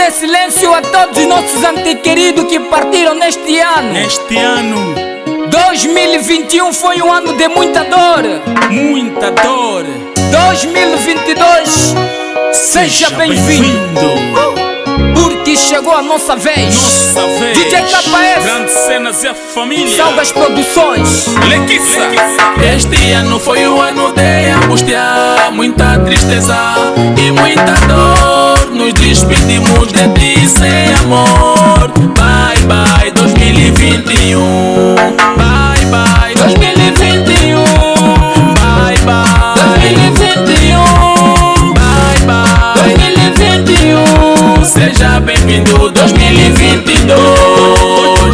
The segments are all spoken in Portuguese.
em silêncio a todos os nossos antequeridos que partiram neste ano. 2021 foi um ano de muita dor. Muita dor. 2022, seja bem-vindo. Porque chegou a nossa vez. DJ KF, Grandes Cenas e a família. Salgas Produções. Lequiça. Este ano foi o ano de angústia, muita tristeza e muita dor. Nos despedimos de ti sem amor. Bye bye 2021. Bye bye 2021. Bye bye 2021. Bye bye 2021. Seja bem-vindo 2022.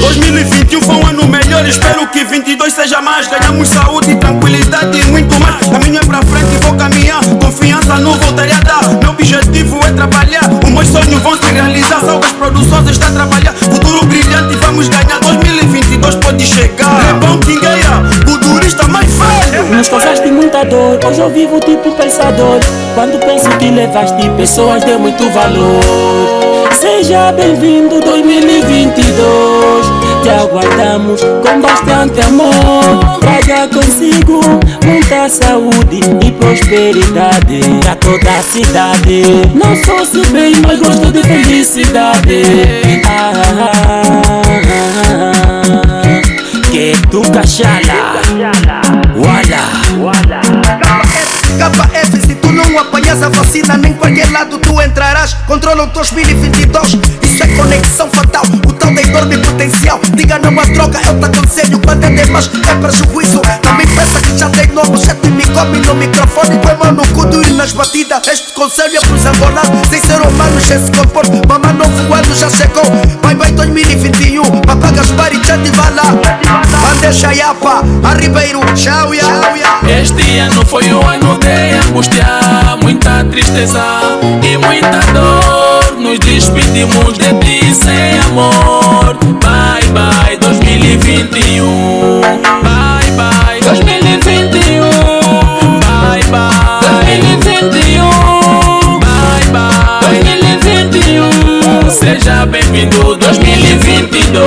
2021 foi um ano melhor, espero que 22 seja mais. Ganhamos saúde, tranquilidade e muito mais. Caminho é pra frente e vou caminhar, confiança não voltaria a dar. Meu objetivo é trabalhar, os meus sonhos vão se realizar. Salgas Produções está a trabalhar, futuro brilhante, vamos ganhar. 2022 pode chegar. É bom quem ganha, o turista mais velho. Nos causaste muita dor, hoje eu vivo tipo pensador. Quando penso que levaste pessoas de muito valor. Seja bem-vindo 2022. Te aguardamos com bastante amor. Traga consigo muita saúde e prosperidade pra toda a cidade. Não fosse bem, mas gosto de felicidade. Que tu cachala, wala. KF, se tu não apanhas a vacina, nem qualquer lado tu entrarás. Controla o 2022, isso é conexão fatal. O tal da enorme potencial. Diga não há troca, eu te aconselho. Quando é demais é prejuízo. Também pensa que já tem novo, já te me come no microfone. Põe mão no cu e nas batidas. Este conselho é pros angolanos, sem ser humanos, sem se compor. Mamá novo ano já chegou. Bye bye 2021, papá Gaspar e já te vai lá. Bandeja Yapa, a Ribeiro, tchau, ya. Este ano foi o ano de angústia, muita tristeza e muita dor. Nos despedimos de ti sem amor. Bye bye 2021. Bye bye 2021. Bye bye 2021. Bye bye 2021. Seja bem-vindo 2022.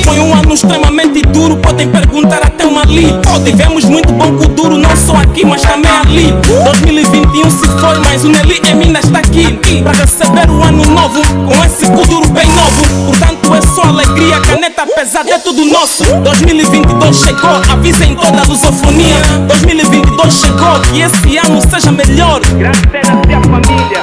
Foi um ano extremamente duro, podem perguntar até uma ali. Tivemos muito bom com duro, não só aqui, mas também ali. 2021 se foi, mas o Nelly Emina está aqui para receber o ano novo, com esse duro bem novo. Portanto é só alegria, caneta pesada, é tudo nosso. 2022 chegou, avisem toda a lusofonia. 2022 chegou, que esse ano seja melhor. Grandes Cenas e a família.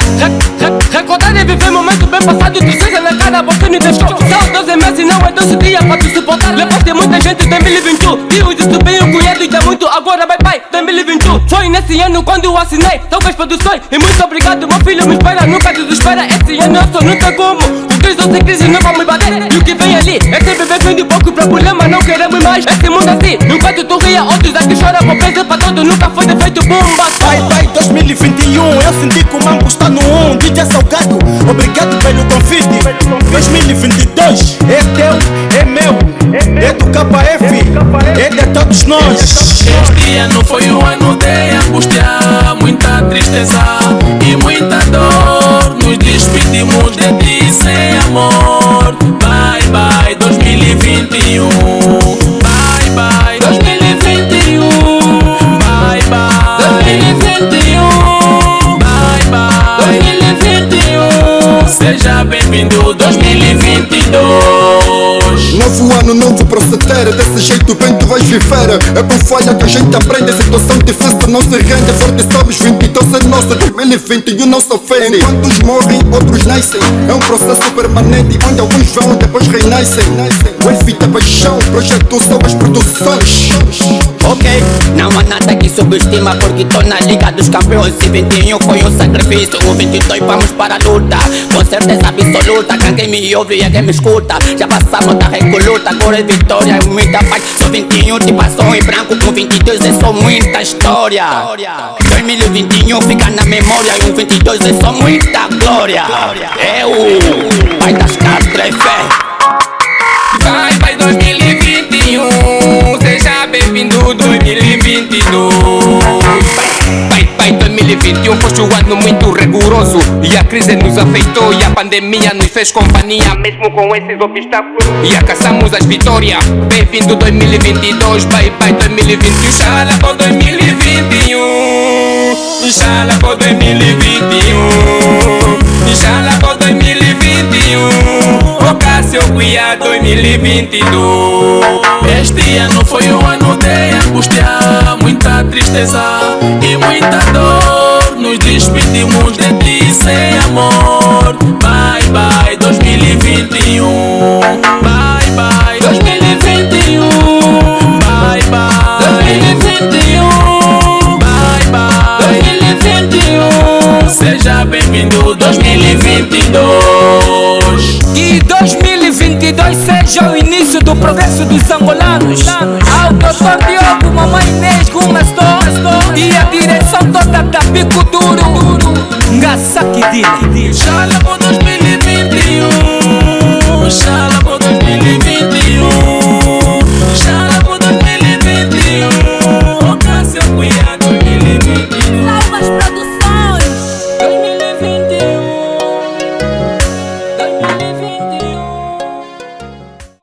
Recordar e viver momento bem passado, tristeza na cara, você me deixou. São 12 meses, não é 12 dias pra tu suportar. Levaste muita gente em 2021. Viu isso bem, o cunhado e dá muito. Agora bye bye 2021. Foi nesse ano quando eu assinei Salgas Produções. E muito obrigado, meu filho, me espera, nunca desespera. Esse ano eu só não tem como. Com crise ou sem crise não vamos bater. E o que vem ali é sempre bem-vindo, pouco problema, não queremos mais. Esse mundo assim, enquanto tu ria, outros aqui choram. Vou pensar pra todo, nunca foi defeito, bomba. Bye bye 2021, eu senti que o mambo está no 1. DJ Salgado, obrigado pelo convite. 2022 é teu, é meu, é do KF, é de todos nós. Este ano foi o ano de angústia, muita tristeza e muita dor. Nos despedimos de ti sem amor. Bye bye 2021. Bye bye 2021. Bye bye 2021. Bye bye 2021. Seja bem-vindo 2022. Novo ano, novo proceder. Desse jeito bem tu vais viver. É por falha que a gente aprende. Situação difícil não se rende. Forte somos 22 é nosso. 2021 não se ofende. Enquanto uns morrem, outros nascem. É um processo permanente onde alguns vão depois renascem. O F é paixão, projeto Salgas Produções. Ok, não há nada que subestima porque tô na Liga dos Campeões. E 21 foi um sacrifício, o 22 vamos para a luta. Com certeza absoluta, quem me ouve é quem me escuta. Já passamos da recoluta, agora é vitória e muita paz. Só 21 te passou em branco, com 22 é só muita história. 2021 fica na memória e um 22 é só muita glória. É o pai das cartas, fé. Vai 2021, seja bem-vindo 2022. Pai, 2021 foste um ano muito rigoroso e a crise nos afetou e a pandemia nos fez companhia mesmo com esses obstáculos e alcançamos as vitórias. Bem-vindo 2022, bye 2021. Xala por 2021, xala por 2021, xala por 2021. Ocasio Guia 2022. Este ano foi um ano de angústia, muita tristeza e muita dor. Nos despedimos de ti sem amor. Bye bye 2021. Bye bye 2021. Bye bye 2021. Bye bye 2021. Seja bem-vindo 2022. Que 2022 seja o início do progresso dos angolanos. Ao doutor Diogo, mamãe Inês, Gumastor e a direção toda da Bico Duro, Ngasaki Dina.